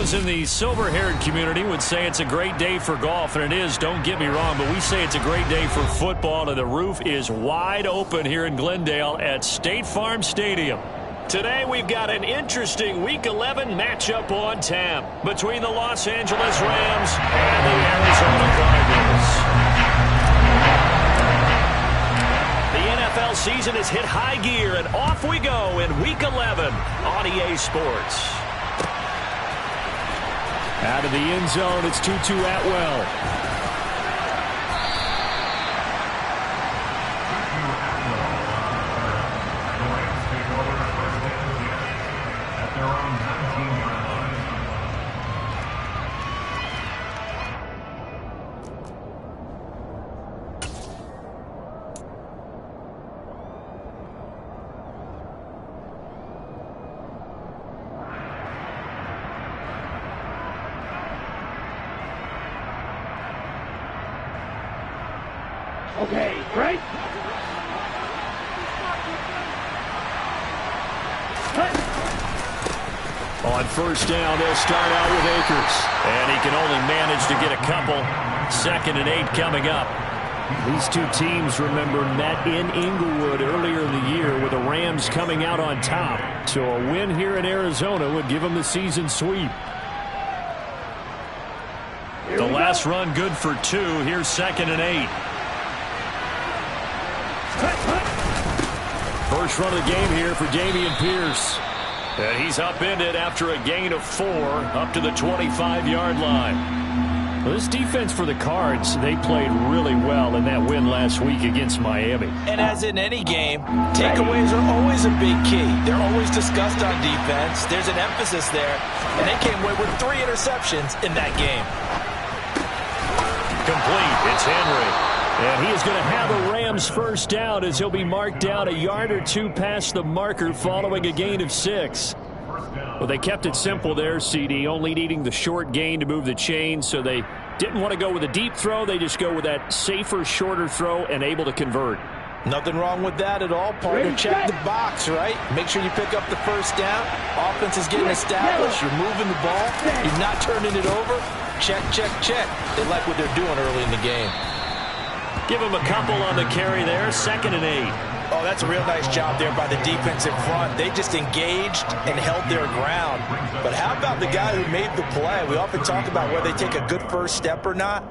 Those in the silver-haired community would say it's a great day for golf, and it is, don't get me wrong, but we say it's a great day for football, and the roof is wide open here in Glendale at State Farm Stadium. Today we've got an interesting Week 11 matchup on tap between the Los Angeles Rams and the Arizona Cardinals. The NFL season has hit high gear, and off we go in Week 11 on EA Sports. Out of the end zone, it's Tutu Atwell. Okay, right? On first down, they'll start out with Akers. And he can only manage to get a couple. 2nd and 8 coming up. These two teams, remember, met in Inglewood earlier in the year with the Rams coming out on top. So a win here in Arizona would give them the season sweep. The last run good for 2. Here's 2nd and 8. First run of the game here for Dameon Pierce. And he's upended after a gain of 4 up to the 25-yard line. Well, this defense for the Cards, they played really well in that win last week against Miami. And as in any game, takeaways are always a big key. They're always discussed on defense. There's an emphasis there. And they came away with 3 interceptions in that game. Complete. It's Henry. And he is going to have a Rams first down as he'll be marked down a yard or 2 past the marker following a gain of 6. Well, they kept it simple there, CD, only needing the short gain to move the chain, so they didn't want to go with a deep throw. They just go with that safer, shorter throw and able to convert. Nothing wrong with that at all, partner. Check the box, right? Make sure you pick up the first down. Offense is getting established. You're moving the ball. You're not turning it over. Check, check, check. They like what they're doing early in the game. Give him a couple on the carry there. 2nd and 8. Oh, that's a real nice job there by the defense in front. They just engaged and held their ground. But how about the guy who made the play? We often talk about whether they take a good first step or not.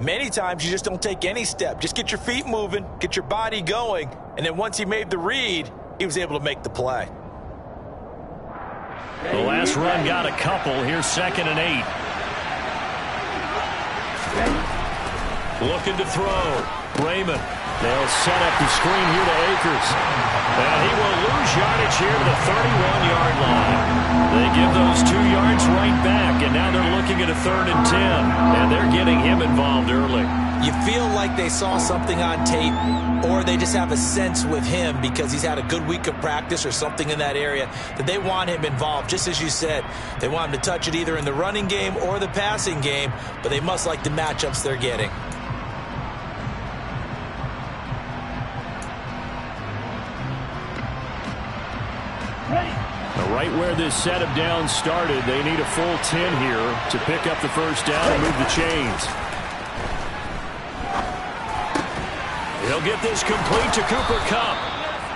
Many times you just don't take any step. Just get your feet moving, get your body going, and then once he made the read, he was able to make the play. The last run got a couple. Here's 2nd and 8. Looking to throw. Raymond. They'll set up the screen here to Akers. And he will lose yardage here to the 31-yard line. They give those 2 yards right back, and now they're looking at a 3rd and 10. And they're getting him involved early. You feel like they saw something on tape, or they just have a sense with him because he's had a good week of practice or something in that area that they want him involved. Just as you said, they want him to touch it either in the running game or the passing game, but they must like the matchups they're getting. Right where this set of downs started, they need a full 10 here to pick up the first down and move the chains. He'll get this complete to Cooper Kupp.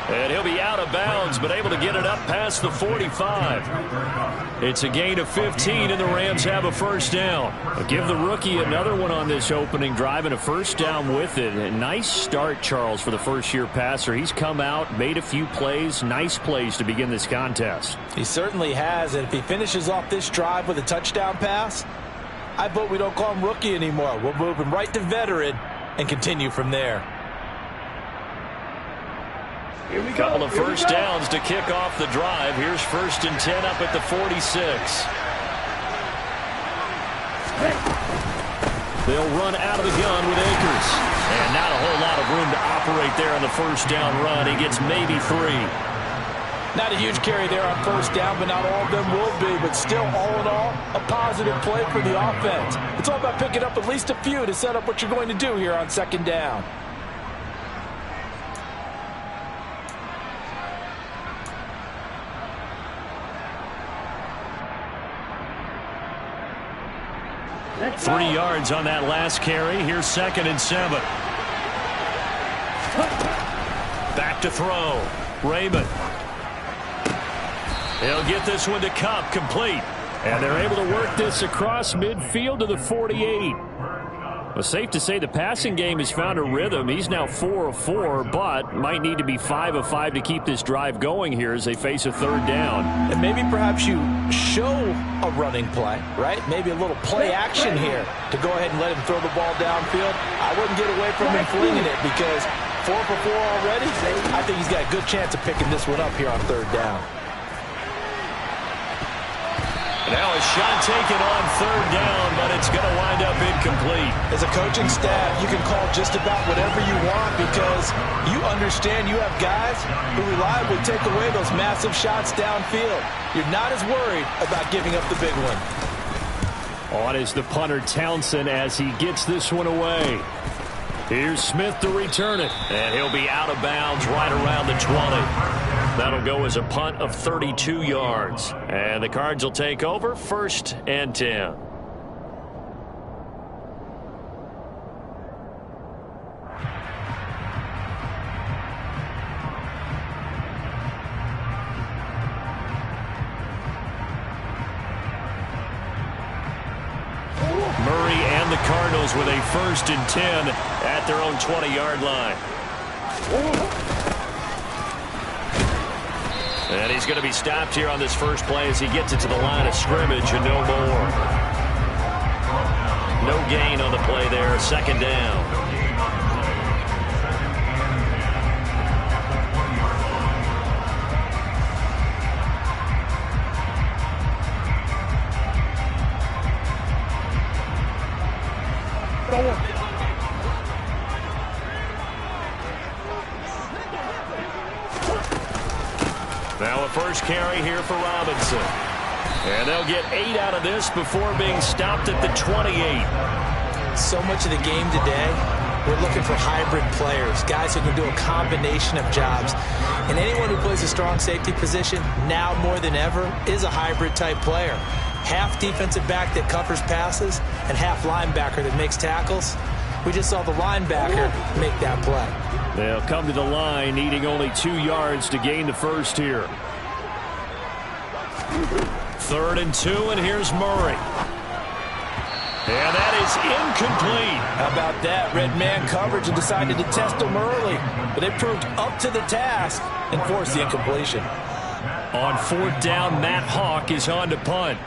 And he'll be out of bounds, but able to get it up past the 45. It's a gain of 15, and the Rams have a first down. But give the rookie another one on this opening drive and a first down with it. A nice start, Charles, for the first-year passer. He's come out, made a few plays, nice plays to begin this contest. He certainly has, and if he finishes off this drive with a touchdown pass, I vote we don't call him rookie anymore. We'll move him right to veteran and continue from there. Couple of first downs to kick off the drive. Here's 1st and 10 up at the 46. They'll run out of the gun with Akers. And not a whole lot of room to operate there on the first down run. He gets maybe 3. Not a huge carry there on first down, but not all of them will be. But still, all in all, a positive play for the offense. It's all about picking up at least a few to set up what you're going to do here on 2nd down. 3 yards on that last carry. Here's 2nd and 7. Back to throw. Raymond. He'll get this one to Kupp, complete. And they're able to work this across midfield to the 48. Well, safe to say the passing game has found a rhythm. He's now 4 of 4, but might need to be 5 of 5 to keep this drive going here as they face a 3rd down. And maybe perhaps you show a running play, right? Maybe a little play action here to go ahead and let him throw the ball downfield. I wouldn't get away from him flinging it because 4 for 4 already. I think he's got a good chance of picking this one up here on 3rd down. Now a shot taken on 3rd down, but it's going to wind up incomplete. As a coaching staff, you can call just about whatever you want because you understand you have guys who reliably take away those massive shots downfield. You're not as worried about giving up the big one. On is the punter Townsend as he gets this one away. Here's Smith to return it, and he'll be out of bounds right around the 20. That'll go as a punt of 32 yards. And the Cards will take over 1st and 10. Murray and the Cardinals with a 1st and 10 at their own 20-yard line. And he's going to be stopped here on this first play as he gets it to the line of scrimmage and no more. No gain on the play there. 2nd down. Now a first carry here for Robinson. And they'll get 8 out of this before being stopped at the 28. So much of the game today, we're looking for hybrid players, guys who can do a combination of jobs. And anyone who plays a strong safety position, now more than ever, is a hybrid type player. Half defensive back that covers passes and half linebacker that makes tackles. We just saw the linebacker make that play. They'll come to the line, needing only 2 yards to gain the first here. 3rd and 2, and here's Murray. And that is incomplete. How about that? Red man coverage and decided to test them early. But they proved up to the task and forced the incompletion. On 4th down, Matt Hawk is on to punt.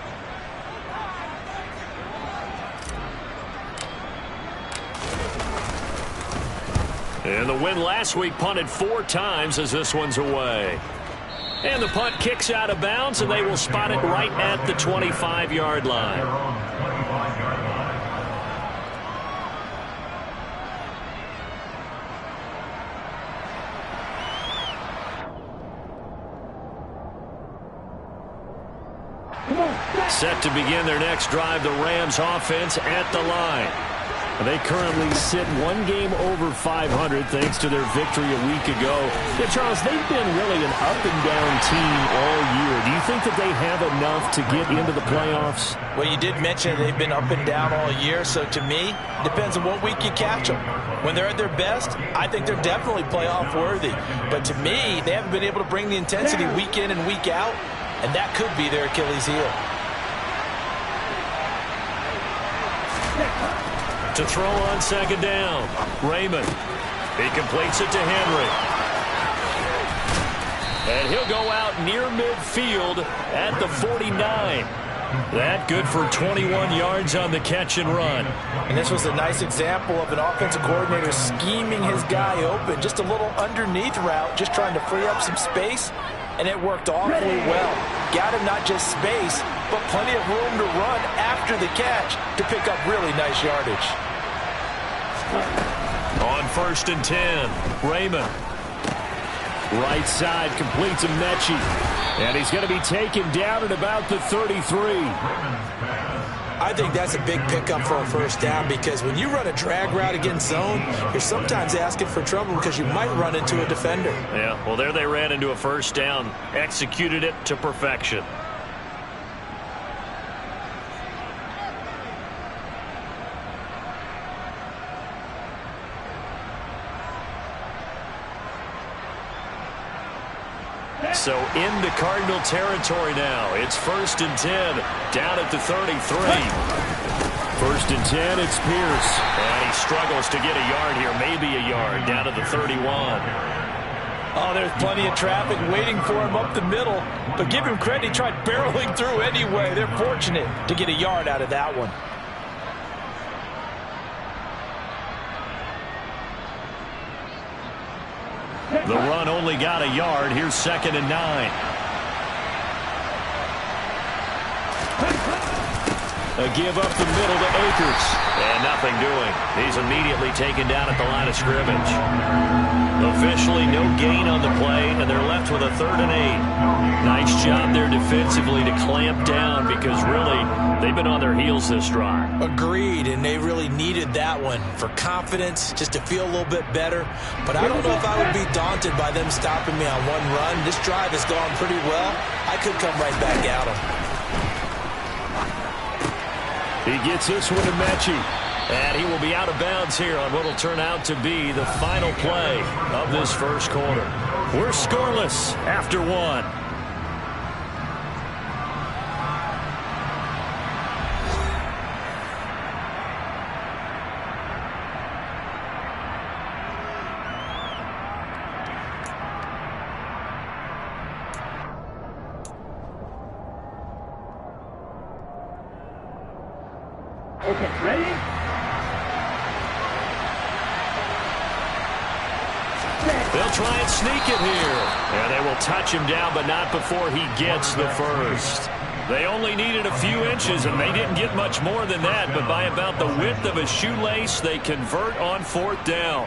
And the win last week punted 4 times as this one's away. And the punt kicks out of bounds, and they will spot it right at the 25-yard line. Set to begin their next drive, the Rams offense at the line. They currently sit 1 game over 500 thanks to their victory a week ago. Yeah, Charles, they've been really an up-and-down team all year. Do you think that they have enough to get into the playoffs? Well, you did mention they've been up and down all year, so to me, depends on what week you catch them. When they're at their best, I think they're definitely playoff-worthy. But to me, they haven't been able to bring the intensity week in and week out, and that could be their Achilles heel. To throw on 2nd down, Raymond. He completes it to Henry. And he'll go out near midfield at the 49. That good for 21 yards on the catch and run. And this was a nice example of an offensive coordinator scheming his guy open. Just a little underneath route, just trying to free up some space. And it worked awfully well. Got him not just space, but plenty of room to run after the catch to pick up really nice yardage. On 1st and 10, Raymond. Right side completes a Mechie. And he's going to be taken down at about the 33. I think that's a big pickup for a 1st down because when you run a drag route against zone, you're sometimes asking for trouble because you might run into a defender. Yeah, well, there they ran into a 1st down. Executed it to perfection. So into Cardinal territory now. It's 1st and 10, down at the 33. 1st and 10, it's Pierce. And he struggles to get a yard here, maybe a yard, down to the 31. Oh, there's plenty of traffic waiting for him up the middle. But give him credit, he tried barreling through anyway. They're fortunate to get a yard out of that one. The run only got a yard. Here's 2nd and 9. A give up the middle to Akers. And nothing doing. He's immediately taken down at the line of scrimmage. Officially no gain on the play, and they're left with a 3rd and 8. Nice job there defensively to clamp down because really they've been on their heels this drive. Agreed, and they really needed that one for confidence, just to feel a little bit better. But I don't know if I would be daunted by them stopping me on one run. This drive has gone pretty well. I could come right back at them. He gets this one to Mechie. And he will be out of bounds here on what will turn out to be the final play of this first quarter. We're scoreless after 1. Okay, ready? They'll try and sneak it here. And they will touch him down, but not before he gets the first. They only needed a few inches, and they didn't get much more than that. But by about the width of a shoelace, they convert on 4th down.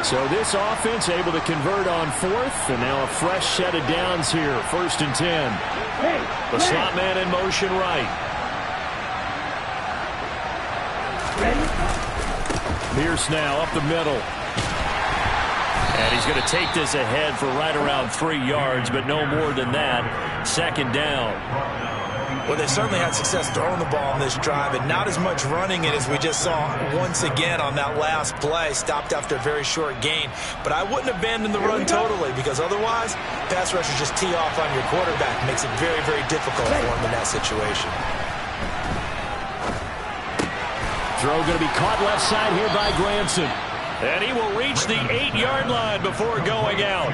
So this offense able to convert on 4th, and now a fresh set of downs here, 1st and 10. The slot man in motion right. Pierce now up the middle. And he's going to take this ahead for right around 3 yards, but no more than that. 2nd down. Well, they certainly had success throwing the ball on this drive, and not as much running it as we just saw once again on that last play. Stopped after a very short gain. But I wouldn't abandon the run totally, because otherwise, pass rushers just tee off on your quarterback. Makes it very, very difficult for him in that situation. Throw going to be caught left side here by Granson. And he will reach the 8-yard line before going out.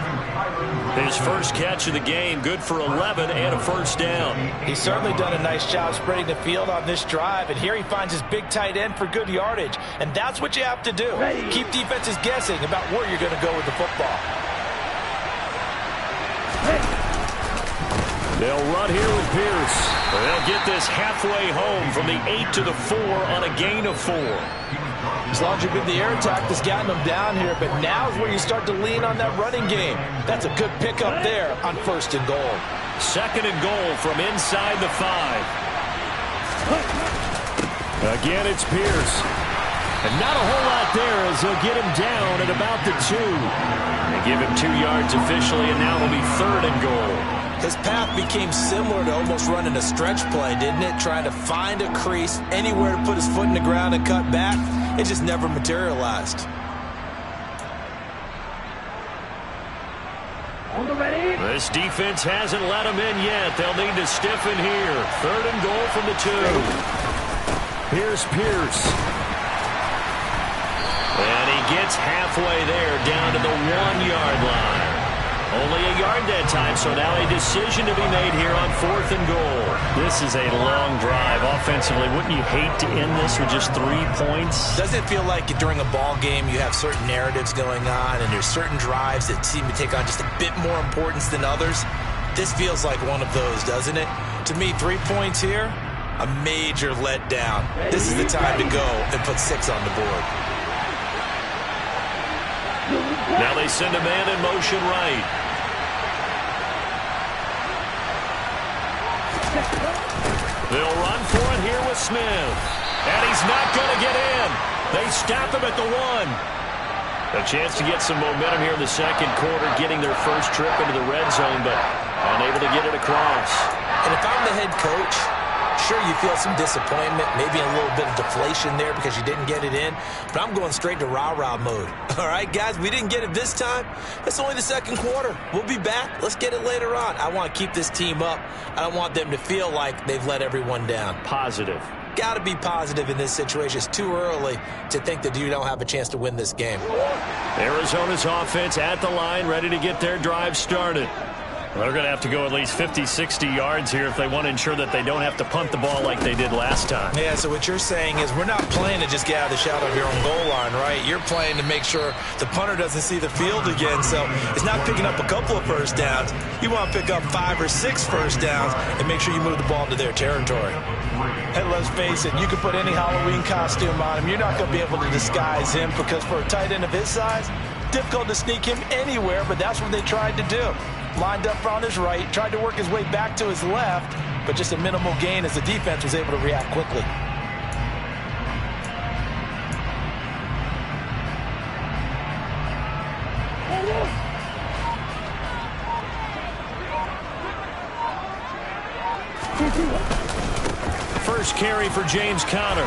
His first catch of the game, good for 11 and a 1st down. He's certainly done a nice job spreading the field on this drive, and here he finds his big tight end for good yardage. And that's what you have to do. Keep defenses guessing about where you're going to go with the football. They'll run here with Pierce. They'll get this halfway home from the 8 to the 4 on a gain of 4. As long as you've been the air attack that's gotten them down here, but now is where you start to lean on that running game. That's a good pickup there on 1st and goal. 2nd and goal from inside the 5. Again, it's Pierce. And not a whole lot there as they'll get him down at about the 2. They give him 2 yards officially, and now it'll be 3rd and goal. His path became similar to almost running a stretch play, didn't it? Trying to find a crease, anywhere to put his foot in the ground and cut back. It just never materialized. This defense hasn't let him in yet. They'll need to stiffen here. 3rd and goal from the 2. Here's Pierce. And he gets halfway there, down to the 1-yard line. Only a yard that time, so now a decision to be made here on 4th and goal. This is a long drive offensively. Wouldn't you hate to end this with just 3 points? Doesn't it feel like during a ball game you have certain narratives going on and there's certain drives that seem to take on just a bit more importance than others? This feels like one of those, doesn't it? To me, 3 points here, a major letdown. This is the time to go and put 6 on the board. Now they send a man in motion right. They'll run for it here with Smith. And he's not going to get in. They stop him at the 1. A chance to get some momentum here in the second quarter, getting their first trip into the red zone, but unable to get it across. And if I'm the head coach, sure, you feel some disappointment, maybe a little bit of deflation there because you didn't get it in, but I'm going straight to rah-rah mode. All right, guys, we didn't get it this time. It's only the second quarter. We'll be back. Let's get it later on. I want to keep this team up. I don't want them to feel like they've let everyone down. Positive. Got to be positive in this situation. It's too early to think that you don't have a chance to win this game. Arizona's offense at the line, ready to get their drive started. They're going to have to go at least 50, 60 yards here if they want to ensure that they don't have to punt the ball like they did last time. Yeah, so what you're saying is we're not playing to just get out of the shadow of your own goal line, right? You're playing to make sure the punter doesn't see the field again, so it's not picking up a couple of first downs. You want to pick up 5 or 6 first downs and make sure you move the ball into their territory. And let's face it, you can put any Halloween costume on him. You're not going to be able to disguise him because for a tight end of his size, difficult to sneak him anywhere, but that's what they tried to do. Lined up on his right, tried to work his way back to his left, but just a minimal gain as the defense was able to react quickly. First carry for James Conner.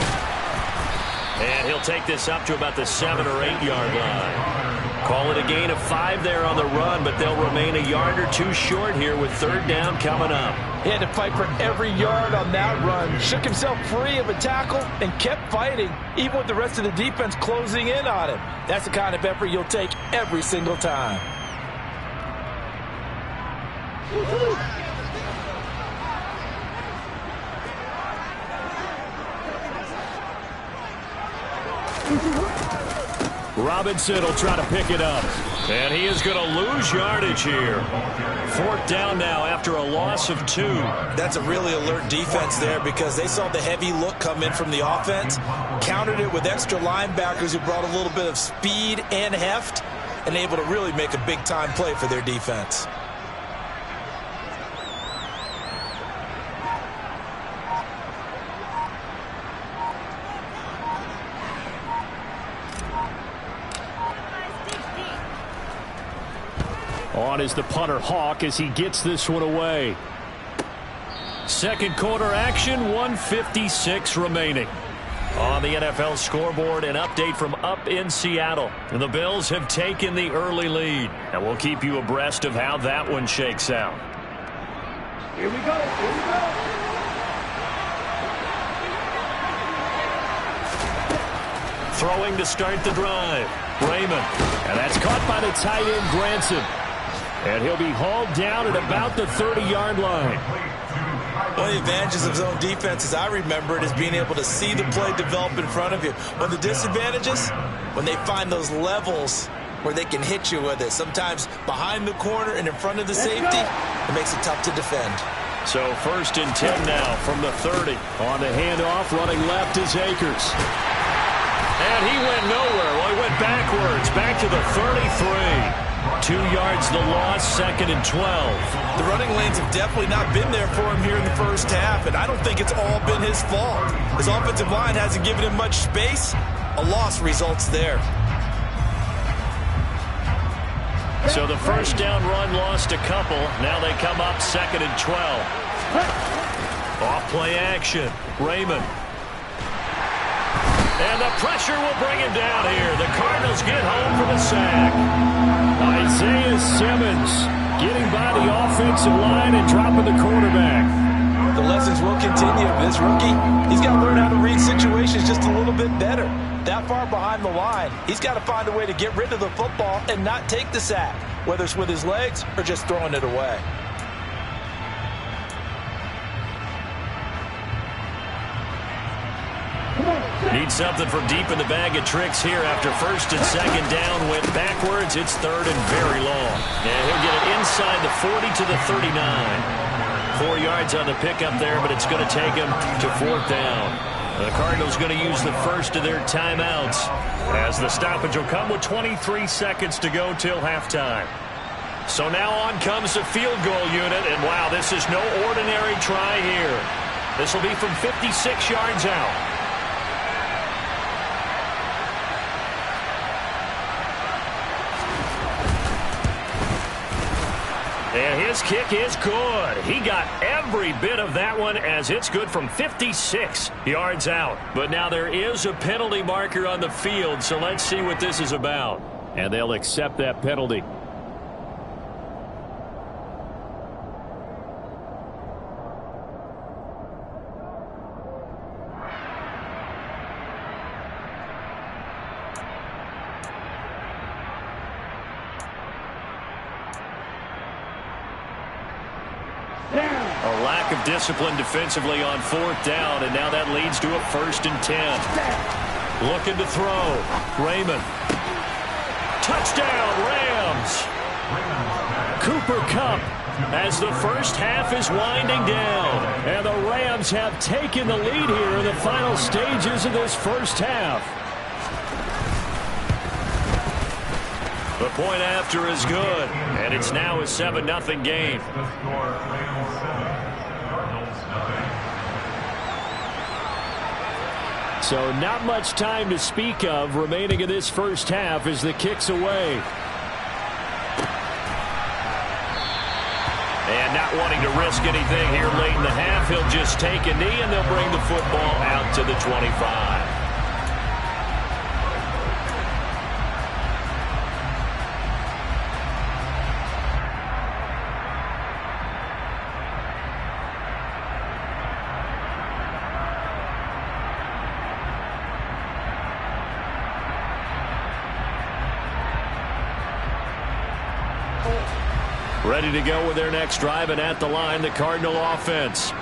And he'll take this up to about the 7 or 8 yard line. Call it a gain of 5 there on the run, but they'll remain a yard or 2 short here with third down coming up. He had to fight for every yard on that run. Shook himself free of a tackle and kept fighting, even with the rest of the defense closing in on him. That's the kind of effort you'll take every single time. Robinson will try to pick it up. And he is going to lose yardage here. 4th down now after a loss of 2. That's a really alert defense there because they saw the heavy look come in from the offense, countered it with extra linebackers who brought a little bit of speed and heft, and able to really make a big-time play for their defense. On is the punter Hawk as he gets this one away. Second quarter action, 1:56 remaining. On the NFL scoreboard, an update from up in Seattle. The Bills have taken the early lead, and we'll keep you abreast of how that one shakes out. Here we go. Here we go. Throwing to start the drive. Raymond. And that's caught by the tight end, Granson. And he'll be hauled down at about the 30-yard line. One of the advantages of zone defense, as I remember it, is being able to see the play develop in front of you. One of the disadvantages, when they find those levels where they can hit you with it, sometimes behind the corner and in front of the safety, it makes it tough to defend. So 1st and 10 now from the 30. On the handoff, running left is Akers. And he went nowhere. Well, he went backwards, back to the 33. 2 yards the loss, 2nd and 12. The running lanes have definitely not been there for him here in the first half, and I don't think it's all been his fault. His offensive line hasn't given him much space. A loss results there. So the first down run lost a couple. Now they come up 2nd and 12. Off play action. Raymond. And the pressure will bring him down here. The Cardinals get home for the sack. Isaiah Simmons getting by the offensive line and dropping the quarterback. The lessons will continue. This rookie, he's got to learn how to read situations just a little bit better. That far behind the line, he's got to find a way to get rid of the football and not take the sack, whether it's with his legs or just throwing it away. Need something from deep in the bag of tricks here after 1st and 2nd down. Went backwards. It's 3rd and very long. And he'll get it inside the 40 to the 39. 4 yards on the pickup there, but it's going to take him to 4th down. The Cardinals going to use the first of their timeouts as the stoppage will come with 23 seconds to go till halftime. So now on comes the field goal unit, and wow, this is no ordinary try here. This will be from 56 yards out. And his kick is good. He got every bit of that one as it's good from 56 yards out. But now there is a penalty marker on the field, so let's see what this is about. And they'll accept that penalty. A lack of discipline defensively on 4th down, and now that leads to a 1st and 10. Looking to throw. Raymond. Touchdown, Rams. Cooper Kupp as the first half is winding down. And the Rams have taken the lead here in the final stages of this first half. The point after is good, and it's now a 7-0 game. So not much time to speak of remaining in this first half as the kick's away. And not wanting to risk anything here late in the half, he'll just take a knee and they'll bring the football out to the 25. Ready to go with their next drive, and at the line, the Cardinal offense.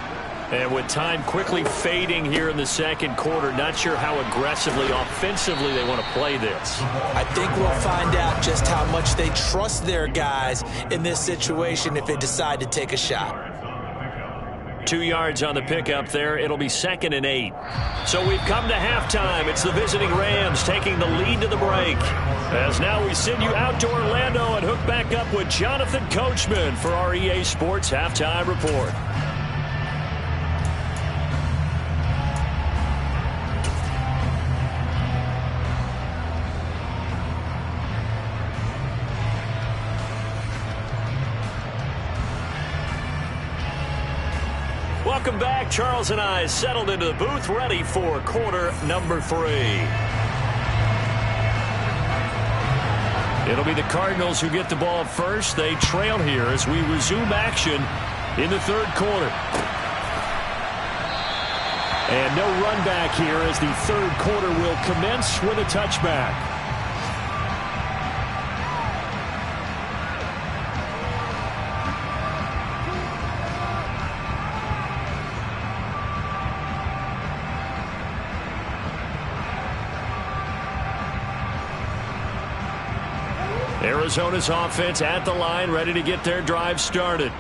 And with time quickly fading here in the second quarter, not sure how aggressively, offensively they want to play this. I think we'll find out just how much they trust their guys in this situation if they decide to take a shot. 2 yards on the pickup there. It'll be 2nd and 8. So we've come to halftime. It's the visiting Rams taking the lead to the break. As now we send you out to Orlando and hook back up with Jonathan Coachman for our EA Sports Halftime Report. Welcome back. Charles and I settled into the booth, ready for quarter number 3. It'll be the Cardinals who get the ball first. They trail here as we resume action in the third quarter. And no run back here as the third quarter will commence with a touchback. Arizona's offense at the line, ready to get their drive started.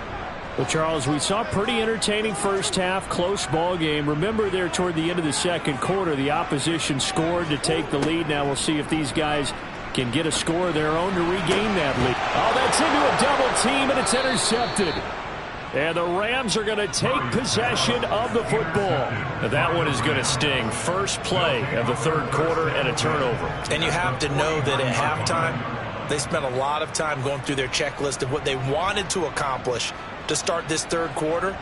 Well, Charles, we saw a pretty entertaining first half, close ball game. Remember there toward the end of the second quarter, the opposition scored to take the lead. Now we'll see if these guys can get a score of their own to regain that lead. Oh, that's into a double team, and it's intercepted. And the Rams are going to take possession of the football. That one is going to sting. First play of the third quarter and a turnover. And you have to know that at halftime, they spent a lot of time going through their checklist of what they wanted to accomplish to start this third quarter.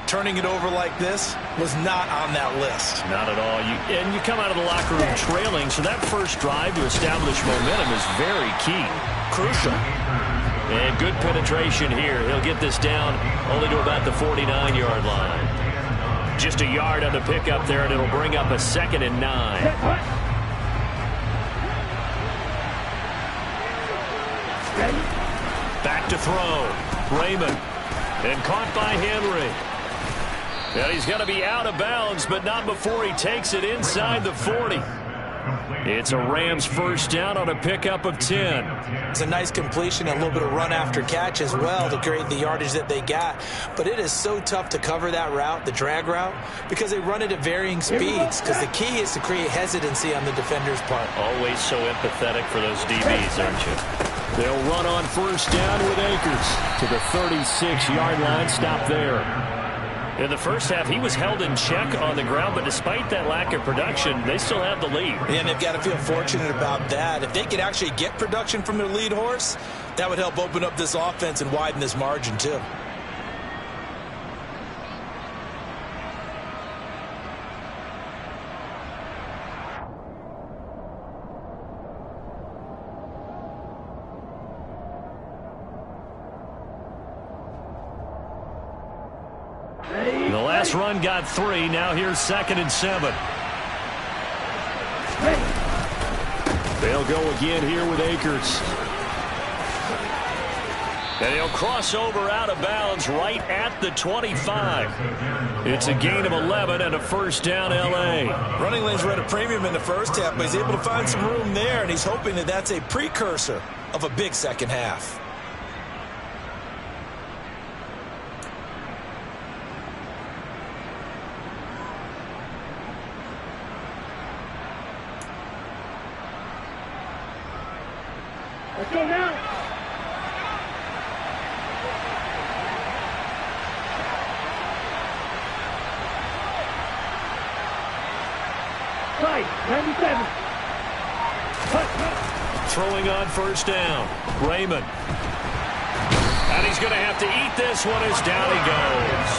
Turning it over like this was not on that list. Not at all. And you come out of the locker room trailing, so that first drive to establish momentum is very key. Crucial. And good penetration here. He'll get this down only to about the 49-yard line. Just a yard on the pickup there, and it'll bring up a 2nd and 9. Back to throw. Raymond. And caught by Henry. And he's going to be out of bounds, but not before he takes it inside the 40. It's a Rams first down on a pickup of 10. It's a nice completion and a little bit of run after catch as well to create the yardage that they got. But it is so tough to cover that route, the drag route, because they run it at varying speeds. Because the key is to create hesitancy on the defender's part. Always so empathetic for those DBs, aren't you? They'll run on first down with Akers to the 36-yard line. Stop there. In the first half, he was held in check on the ground, but despite that lack of production, they still have the lead. And they've got to feel fortunate about that. If they could actually get production from their lead horse, That would help open up this offense and widen this margin, too. The last run got 3. Now here's 2nd and 7. They'll go again here with Akers. And he'll cross over out of bounds right at the 25. It's a gain of 11 and a first down, L.A. Running lanes were at a premium in the first half, but he's able to find some room there, and he's hoping that that's a precursor of a big second half. Let's go now. Right, 97. Throwing on first down. Raymond. And he's going to have to eat this one as down he goes.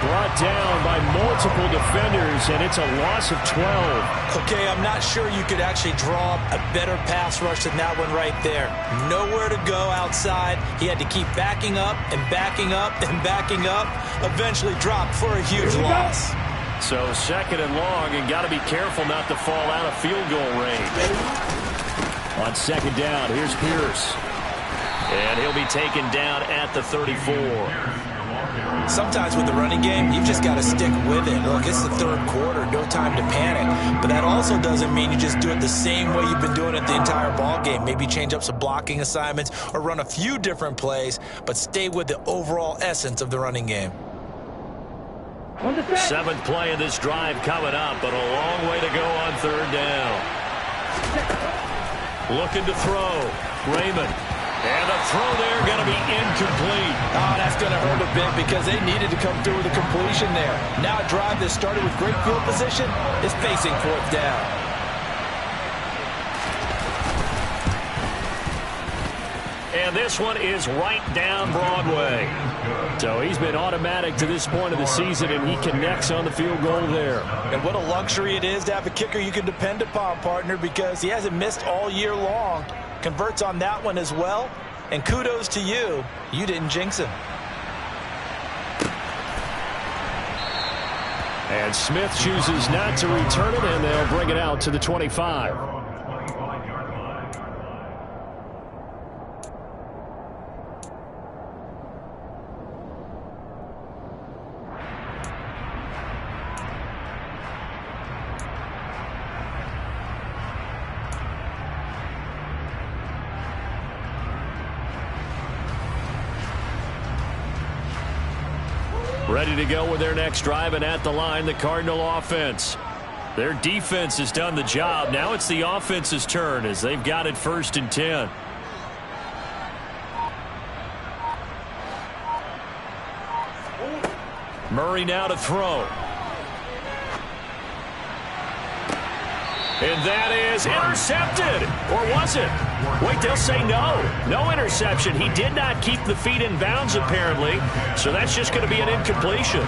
Brought down by multiple defenders, and it's a loss of 12. Okay, I'm not sure you could actually draw a better pass rush than that one right there. Nowhere to go outside. He had to keep backing up and backing up and backing up. Eventually dropped for a huge loss. So 2nd and long, and got to be careful not to fall out of field goal range. On 2nd down, here's Pierce. And he'll be taken down at the 34. Sometimes with the running game, you've just got to stick with it. Look, it's the 3rd quarter, no time to panic. But that also doesn't mean you just do it the same way you've been doing it the entire ball game. Maybe change up some blocking assignments or run a few different plays, but stay with the overall essence of the running game. 7th play of this drive coming up, but a long way to go on 3rd down. Looking to throw. Raymond. And the throw there going to be incomplete. Oh, that's going to hurt a bit because they needed to come through with a completion there. Now a drive that started with great field position is facing 4th down. And this one is right down Broadway. So he's been automatic to this point of the season, and he connects on the field goal there. And what a luxury it is to have a kicker you can depend upon, partner, because he hasn't missed all year long. Converts on that one as well. And kudos to you. You didn't jinx him. And Smith chooses not to return it, and they'll bring it out to the 25. Ready to go with their next drive, and at the line, the Cardinal offense. Their defense has done the job. Now it's the offense's turn as they've got it 1st and 10. Murray now to throw. And that is intercepted. Or was it? Wait, they'll say no. No interception. He did not keep the feet in bounds, apparently. So that's just going to be an incompletion.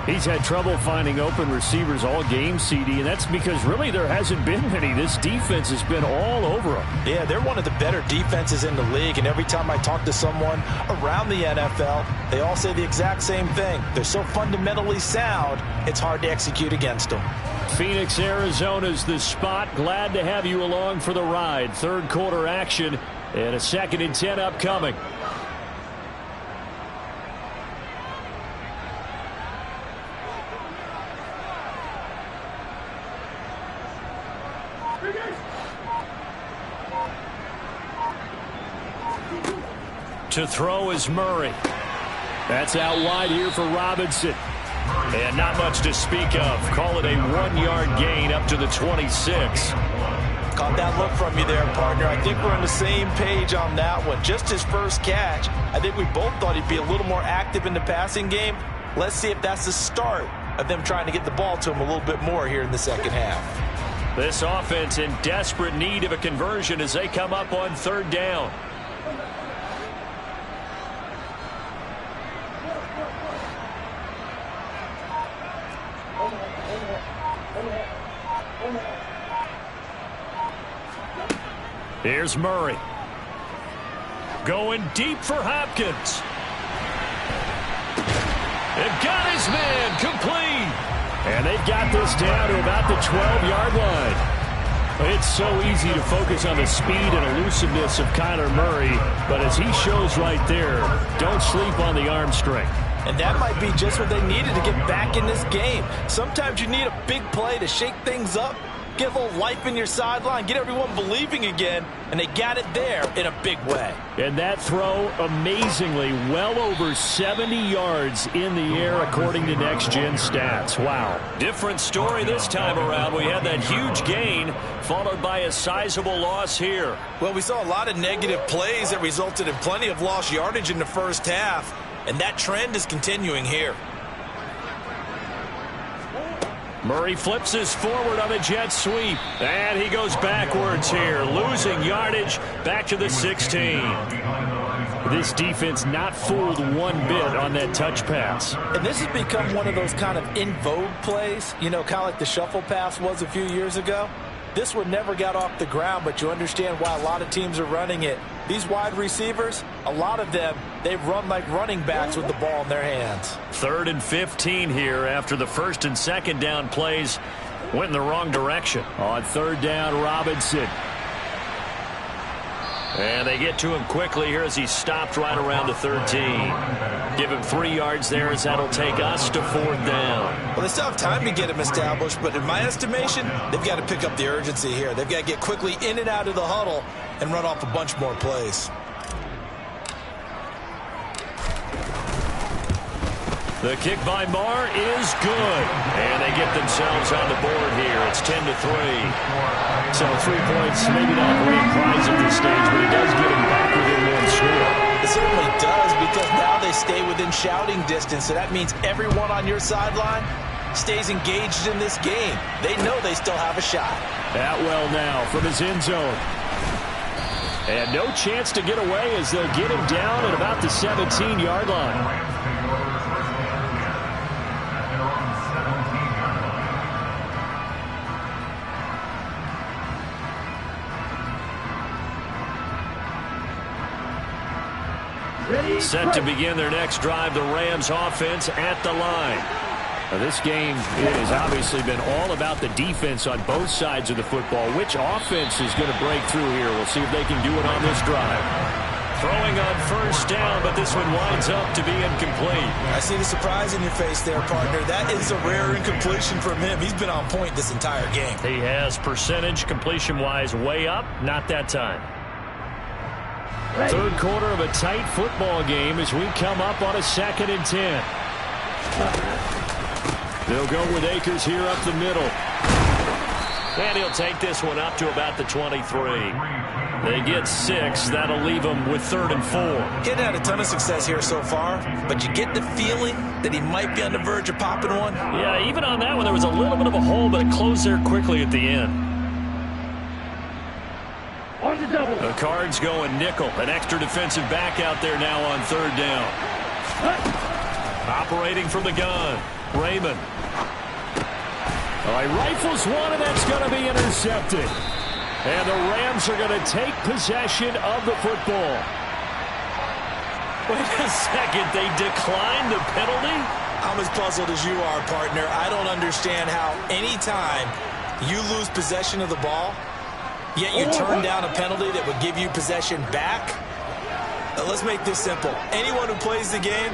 He's had trouble finding open receivers all game, CD, and that's because really there hasn't been many. This defense has been all over them. Yeah, they're one of the better defenses in the league, and every time I talk to someone around the NFL, they all say the exact same thing. They're so fundamentally sound, it's hard to execute against them. Phoenix, Arizona's the spot. Glad to have you along for the ride. 3rd quarter action and a 2nd and 10 upcoming. To throw is Murray. That's out wide here for Robinson. And not much to speak of. Call it a 1-yard gain up to the 26. Caught that look from you there, partner. I think we're on the same page on that one. Just his first catch. I think we both thought he'd be a little more active in the passing game. Let's see if that's the start of them trying to get the ball to him a little bit more here in the second half. This offense in desperate need of a conversion as they come up on 3rd down. Here's Murray. Going deep for Hopkins. They've got his man complete. And they've got this down to about the 12-yard line. It's so easy to focus on the speed and elusiveness of Kyler Murray, but as he shows right there, don't sleep on the arm strength. And that might be just what they needed to get back in this game. Sometimes you need a big play to shake things up, get a little life in your sideline, get everyone believing again, and they got it there in a big way. And that throw, amazingly, well over 70 yards in the air according to Next Gen Stats. Wow. Different story this time around. We had that huge gain followed by a sizable loss here. Well, we saw a lot of negative plays that resulted in plenty of lost yardage in the first half, and that trend is continuing here. Murray flips his forward on a jet sweep. And he goes backwards here, losing yardage back to the 16. This defense not fooled one bit on that touch pass. And this has become one of those kind of in vogue plays, you know, kind of like the shuffle pass was a few years ago. This one never got off the ground, but you understand why a lot of teams are running it. These wide receivers, a lot of them, they run like running backs with the ball in their hands. 3rd and 15 here after the 1st and 2nd down plays went in the wrong direction. On 3rd down, Robinson. And they get to him quickly here as he stopped right around the 13. Give him 3 yards there as that'll take us to 4th down. Well, they still have time to get him established, but in my estimation, they've got to pick up the urgency here. They've got to get quickly in and out of the huddle and run off a bunch more plays. The kick by Marr is good. And they get themselves on the board here. It's 10-3. So 3 points, maybe not a great prize at this stage, but it does get them back within one score. It certainly does, because now they stay within shouting distance. So that means everyone on your sideline stays engaged in this game. They know they still have a shot. Atwell now from his end zone. And no chance to get away as they'll get him down at about the 17-yard line. Set to begin their next drive, the Rams offense at the line. Now, this game has obviously been all about the defense on both sides of the football. Which offense is going to break through here? We'll see if they can do it on this drive. Throwing on 1st down, but this one winds up to be incomplete. I see the surprise in your face there, partner. That is a rare incompletion from him. He's been on point this entire game. He has percentage completion-wise way up, not that time. 3rd quarter of a tight football game as we come up on a 2nd and 10. They'll go with Akers here up the middle. And he'll take this one up to about the 23. They get 6. That'll leave them with 3rd and 4. He hadn't had a ton of success here so far, but you get the feeling that he might be on the verge of popping one. Yeah, even on that one, there was a little bit of a hole, but it closed there quickly at the end. The Cards going nickel. An extra defensive back out there now on 3rd down. Operating from the gun. Raymond. All right, rifles one, and that's going to be intercepted. And the Rams are going to take possession of the football. Wait a second. They declined the penalty? I'm as puzzled as you are, partner. I don't understand how any time you lose possession of the ball, yet you turn down a penalty that would give you possession back. Let's make this simple. Anyone who plays the game,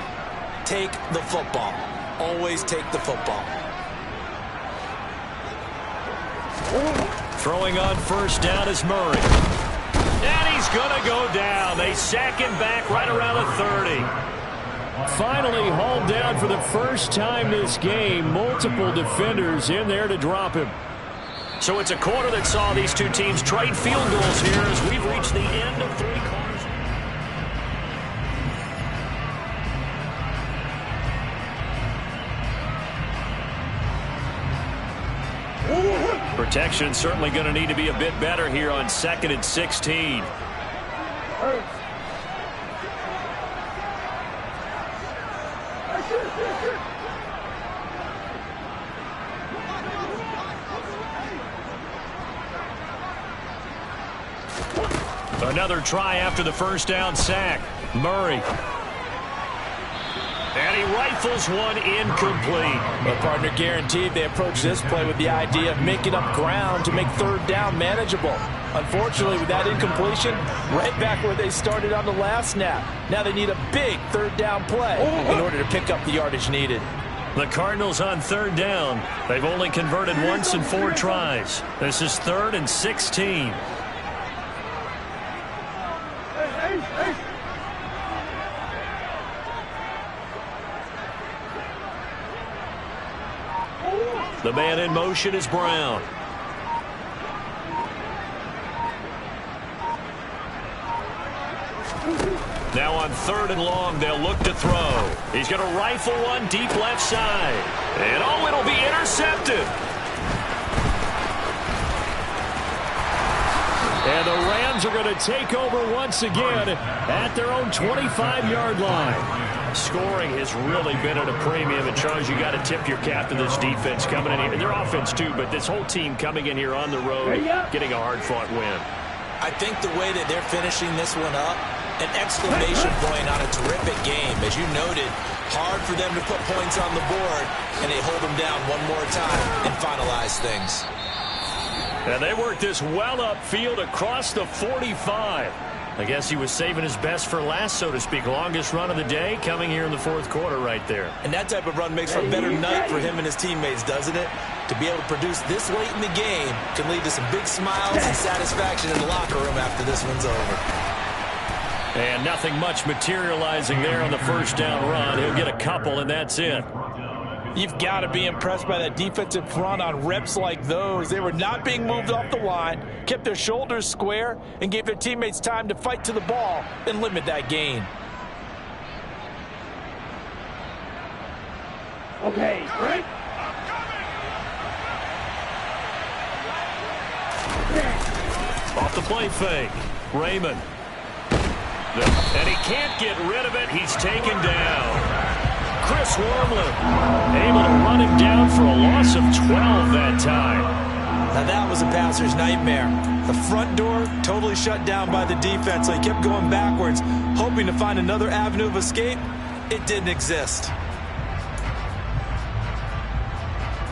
take the football. Always take the football. Throwing on 1st down is Murray. And he's going to go down. They sack him back right around the 30. Finally hauled down for the first time this game. Multiple defenders in there to drop him. So it's a quarter that saw these two teams trade field goals here as we've reached the end of 3 quarters. Protection certainly going to need to be a bit better here on 2nd and 16. Another try after the first down sack. Murray. And he rifles one incomplete. Well, partner, guaranteed they approach this play with the idea of making up ground to make third down manageable. Unfortunately, with that incompletion, right back where they started on the last snap. Now they need a big third down play in order to pick up the yardage needed. The Cardinals on third down. They've only converted once in 4 tries. This is 3rd and 16. The man in motion is Brown. Now on 3rd and long, they'll look to throw. He's going to rifle one deep left side. And oh, it'll be intercepted. And the Rams are going to take over once again at their own 25-yard line. Scoring has really been at a premium. And, Charles, you got to tip your cap to this defense coming in here. And their offense, too, but this whole team coming in here on the road, getting a hard-fought win. I think the way that they're finishing this one up, an exclamation point on a terrific game. As you noted, hard for them to put points on the board, and they hold them down one more time and finalize things. And they work this well upfield across the 45. I guess he was saving his best for last, so to speak. Longest run of the day coming here in the 4th quarter right there. And that type of run makes for a better night for him and his teammates, doesn't it? To be able to produce this late in the game can lead to some big smiles and satisfaction in the locker room after this one's over. And nothing much materializing there on the first down run. He'll get a couple, and that's it. You've got to be impressed by that defensive front on reps like those. They were not being moved off the line, kept their shoulders square, and gave their teammates time to fight to the ball and limit that gain. Okay, right? Off the play fake. Raymond. And he can't get rid of it. He's taken down. Chris Wormley able to run him down for a loss of 12 that time. Now that was a passer's nightmare. The front door totally shut down by the defense, so he kept going backwards, hoping to find another avenue of escape. It didn't exist.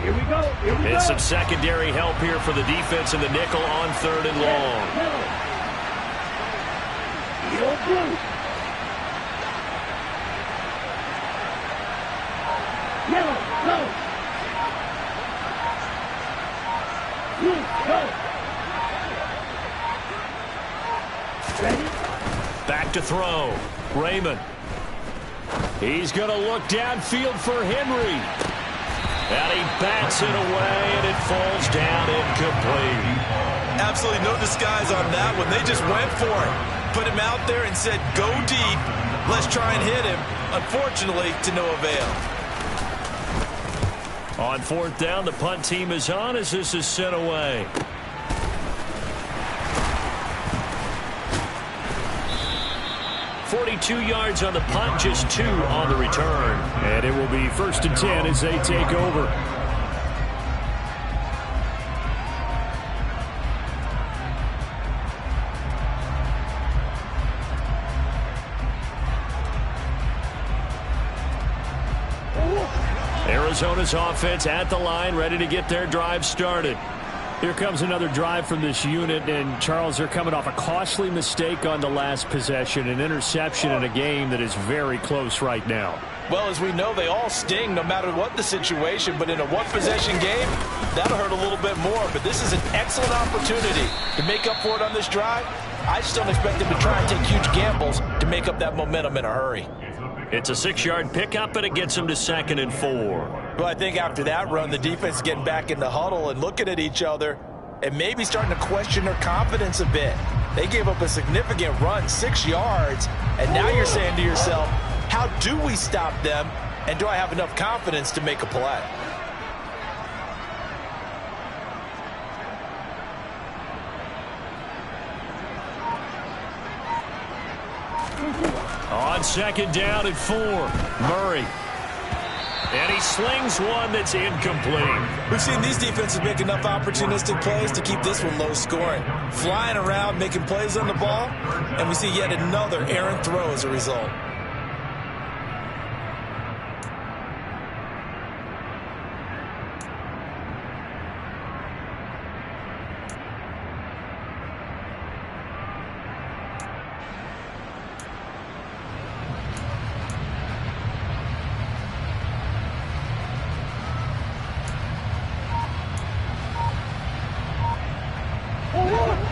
Here we go. Here we go. It's some secondary help here for the defense in the nickel on 3rd and long. Yellow, go. Blue, go. Ready? Back to throw. Raymond. He's going to look downfield for Henry. And he bats it away, and it falls down incomplete. Absolutely no disguise on that one. They just went for it. Put him out there and said, go deep. Let's try and hit him. Unfortunately, to no avail. On 4th down, the punt team is on as this is sent away. .42 yards on the punt, just 2 on the return. And it will be 1st and 10 as they take over. Arizona's offense at the line, ready to get their drive started. Here comes another drive from this unit, and Charles, they're coming off a costly mistake on the last possession, an interception in a game that is very close right now. Well, as we know, they all sting no matter what the situation, but in a one-possession game, that'll hurt a little bit more. But this is an excellent opportunity to make up for it on this drive. I just don't expect them to try and take huge gambles to make up that momentum in a hurry. It's a 6-yard pickup, and it gets them to 2nd and 4. Well, I think after that run, the defense is getting back in the huddle and looking at each other and maybe starting to question their confidence a bit. They gave up a significant run, 6 yards, and now you're saying to yourself, how do we stop them, and do I have enough confidence to make a play? On 2nd down and 4, Murray. And he slings one that's incomplete. We've seen these defenses make enough opportunistic plays to keep this one low scoring. Flying around, making plays on the ball, and we see yet another errant throw as a result.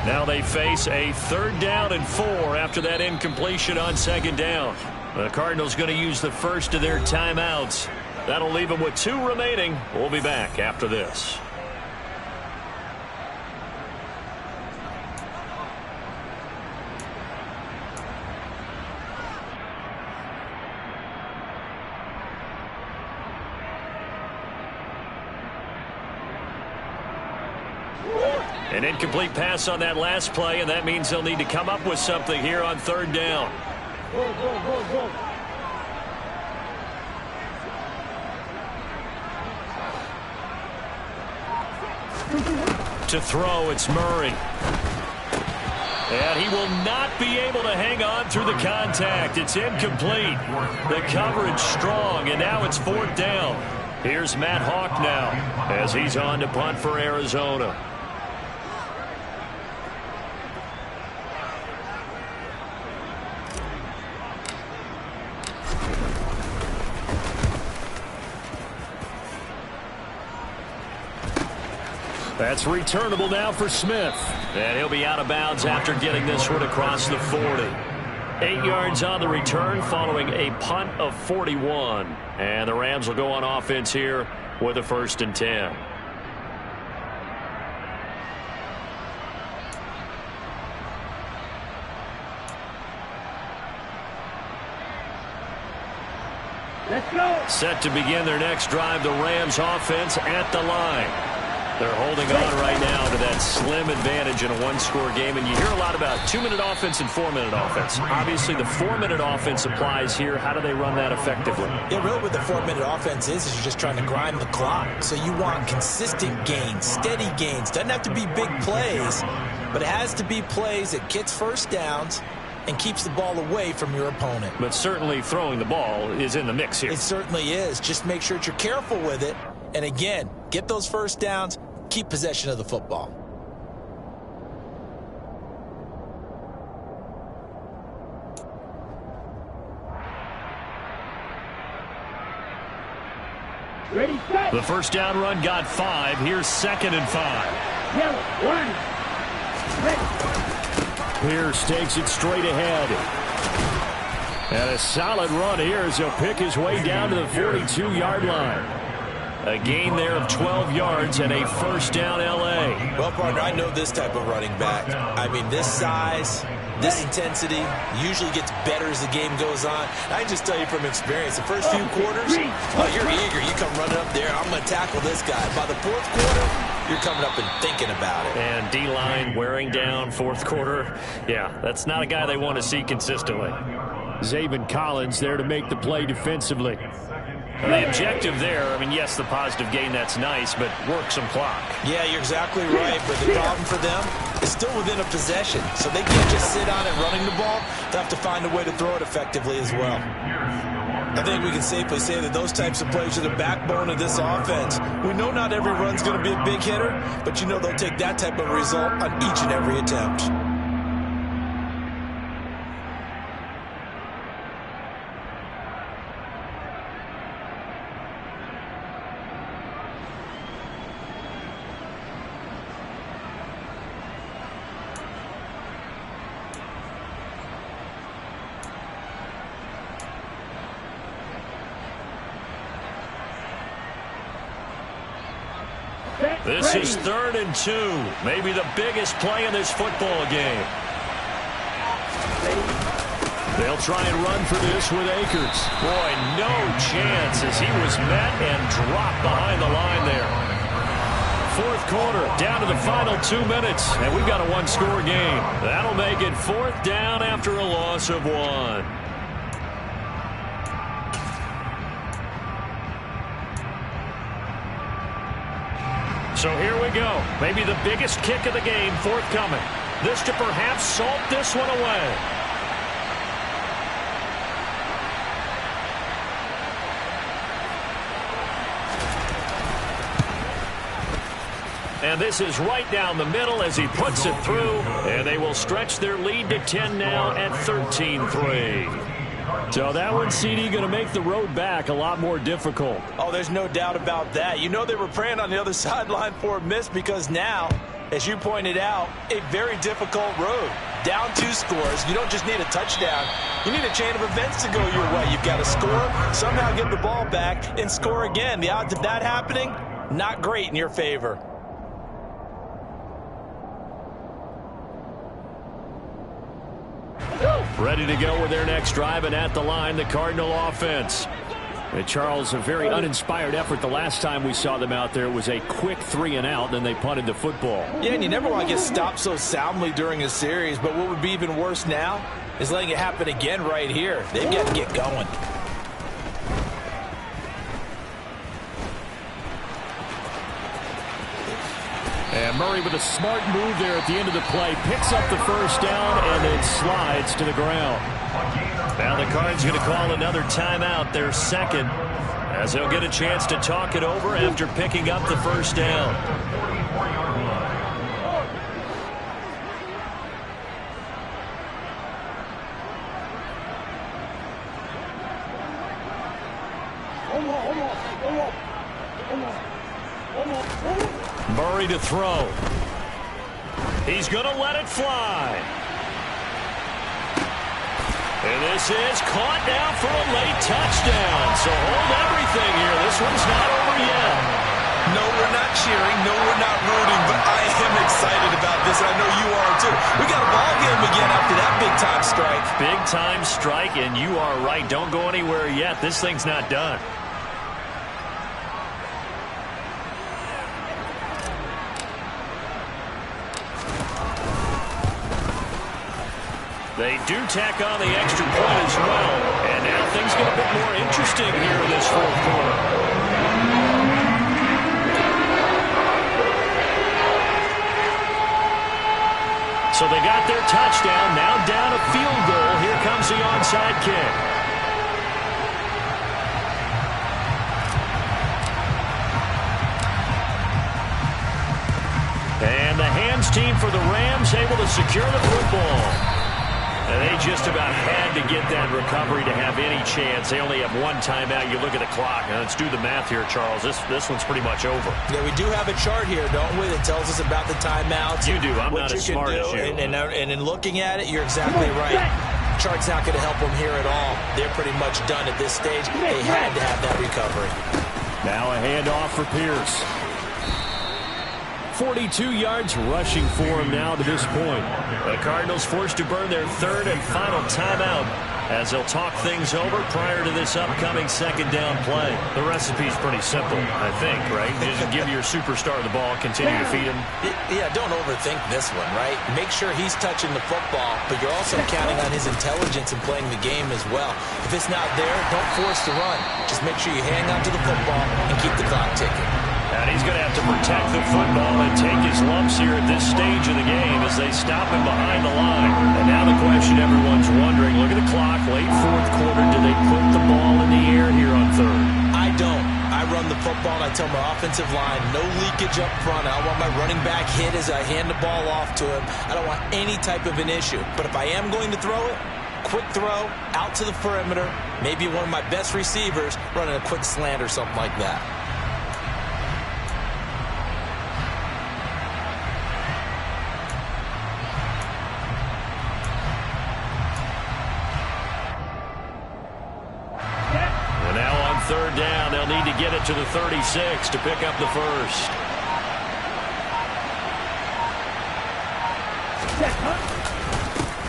Now they face a 3rd down and 4 after that incompletion on 2nd down. The Cardinals going to use the first of their timeouts. That'll leave them with 2 remaining. We'll be back after this. An incomplete pass on that last play, and that means they'll need to come up with something here on 3rd down. Go, go, go, go. To throw, it's Murray. And he will not be able to hang on through the contact. It's incomplete. The coverage strong, and now it's 4th down. Here's Matt Hawk now as he's on to punt for Arizona. That's returnable now for Smith. And he'll be out of bounds after getting this one across the 40. 8 yards on the return following a punt of 41. And the Rams will go on offense here with a 1st and 10. Let's go. Set to begin their next drive, the Rams offense at the line. They're holding on right now to that slim advantage in a 1-score game. And you hear a lot about 2-minute offense and 4-minute offense. Obviously, the 4-minute offense applies here. How do they run that effectively? Yeah, really what the 4-minute offense is you're just trying to grind the clock. So you want consistent gains, steady gains. Doesn't have to be big plays, but it has to be plays that gets 1st downs and keeps the ball away from your opponent. But certainly throwing the ball is in the mix here. It certainly is. Just make sure that you're careful with it. And again, get those 1st downs. Keep possession of the football. Ready, set. The 1st down run got 5. Here's 2nd and 5. Yellow, 1. Ready. Pierce takes it straight ahead. And a solid run here as he'll pick his way down to the 42-yard line. A gain there of 12 yards and a 1st down L.A. Well, partner, I know this type of running back. I mean, this size, this intensity usually gets better as the game goes on. I can just tell you from experience, the first few quarters, you're eager. You come running up there, I'm going to tackle this guy. By the 4th quarter, you're coming up and thinking about it. And D-line wearing down 4th quarter. Yeah, that's not a guy they want to see consistently. Zaven Collins there to make the play defensively. The objective there, I mean, yes, the positive gain, that's nice, but work some clock. Yeah, you're exactly right, but the problem for them is still within a possession, so they can't just sit on it running the ball. They'll have to find a way to throw it effectively as well. I think we can safely say that those types of plays are the backbone of this offense. We know not every run's going to be a big hitter, but you know they'll take that type of result on each and every attempt. This is 3rd and 2. Maybe the biggest play in this football game. They'll try and run for this with Akers. Boy, no chance as he was met and dropped behind the line there. 4th quarter, down to the final 2 minutes, and we've got a 1-score game. That'll make it 4th down after a loss of 1. So here we go. Maybe the biggest kick of the game forthcoming. This to perhaps salt this one away. And this is right down the middle as he puts it through. And they will stretch their lead to 10 now at 13-3. So that one, CD, going to make the road back a lot more difficult. Oh, there's no doubt about that. You know they were praying on the other sideline for a miss because now, as you pointed out, a very difficult road. Down 2 scores. You don't just need a touchdown. You need a chain of events to go your way. You've got to score, somehow get the ball back, and score again. The odds of that happening, not great in your favor. Ready to go with their next drive, and at the line, the Cardinal offense. And Charles, a very uninspired effort the last time we saw them out there. It was a quick 3-and-out, then they punted the football. Yeah, and you never want to get stopped so soundly during a series, but what would be even worse now is letting it happen again right here. They've got to get going. And Murray with a smart move there at the end of the play. Picks up the first down and then slides to the ground. Now the Cards going to call another timeout, their second, as they'll get a chance to talk it over after picking up the first down. Murray to throw. He's going to let it fly. And this is caught now for a late touchdown. So hold everything here. This one's not over yet. No, we're not cheering. No, we're not rooting. But I am excited about this. I know you are too. We got a ball game again after that big-time strike. Big-time strike, and you are right. Don't go anywhere yet. This thing's not done. They do tack on the extra point as well. And now things get a bit more interesting here in this fourth quarter. So they got their touchdown. Now down a field goal. Here comes the onside kick. And the hands team for the Rams able to secure the football. And they just about had to get that recovery to have any chance. They only have one timeout. You look at the clock. Now let's do the math here, Charles. This one's pretty much over. Yeah, we do have a chart here, don't we, that tells us about the timeouts. You do. I'm not as smart as you. And in looking at it, you're exactly right. Chart's not going to help them here at all. They're pretty much done at this stage. They had to have that recovery. Now a handoff for Pierce. 42 yards rushing for him now to this point. The Cardinals forced to burn their third and final timeout as they'll talk things over prior to this upcoming second down play. The recipe's pretty simple, I think, right? Just give your superstar the ball, continue to feed him. Yeah, don't overthink this one, right? Make sure he's touching the football, but you're also counting on his intelligence in playing the game as well. If it's not there, don't force the run. Just make sure you hang on to the football and keep the clock ticking. And he's going to have to protect the football and take his lumps here at this stage of the game as they stop him behind the line. And now the question everyone's wondering, look at the clock, late fourth quarter, do they put the ball in the air here on third? I don't. I run the football and I tell my offensive line, no leakage up front. I don't want my running back hit as I hand the ball off to him. I don't want any type of an issue. But if I am going to throw it, quick throw, out to the perimeter, maybe one of my best receivers running a quick slant or something like that. Third down, they'll need to get it to the 36 to pick up the first.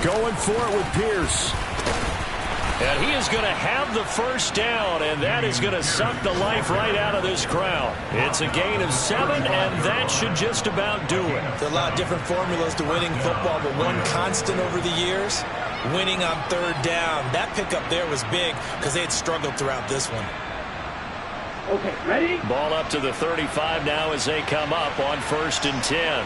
Going for it with Pierce. And he is going to have the first down, and that is going to suck the life right out of this crowd. It's a gain of 7, and that should just about do it. There are a lot of different formulas to winning football, but one constant over the years, winning on third down. That pickup there was big because they had struggled throughout this one. Okay, ready? Ball up to the 35 now as they come up on 1st and 10.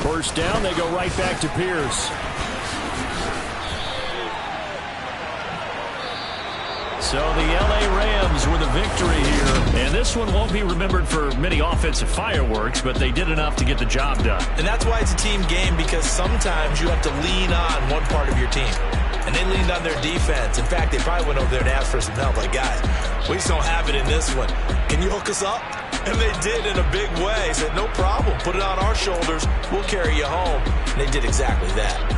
First down, they go right back to Pierce. So the L.A. Rams with a victory here. And this one won't be remembered for many offensive fireworks, but they did enough to get the job done. And that's why it's a team game, because sometimes you have to lean on one part of your team. And they leaned on their defense. In fact, they probably went over there and asked for some help. Like, guys, we just don't have it in this one. Can you hook us up? And they did in a big way. Said, no problem. Put it on our shoulders. We'll carry you home. And they did exactly that.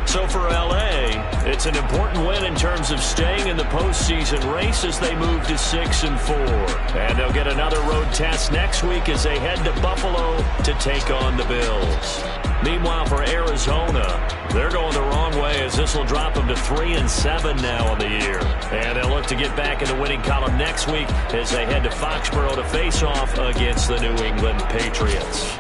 So for L.A., it's an important win in terms of staying in the postseason race as they move to 6-4. And they'll get another road test next week as they head to Buffalo to take on the Bills. Meanwhile, for Arizona, they're going the wrong way as this will drop them to 3-7 now on the year. And they'll look to get back in the winning column next week as they head to Foxborough to face off against the New England Patriots.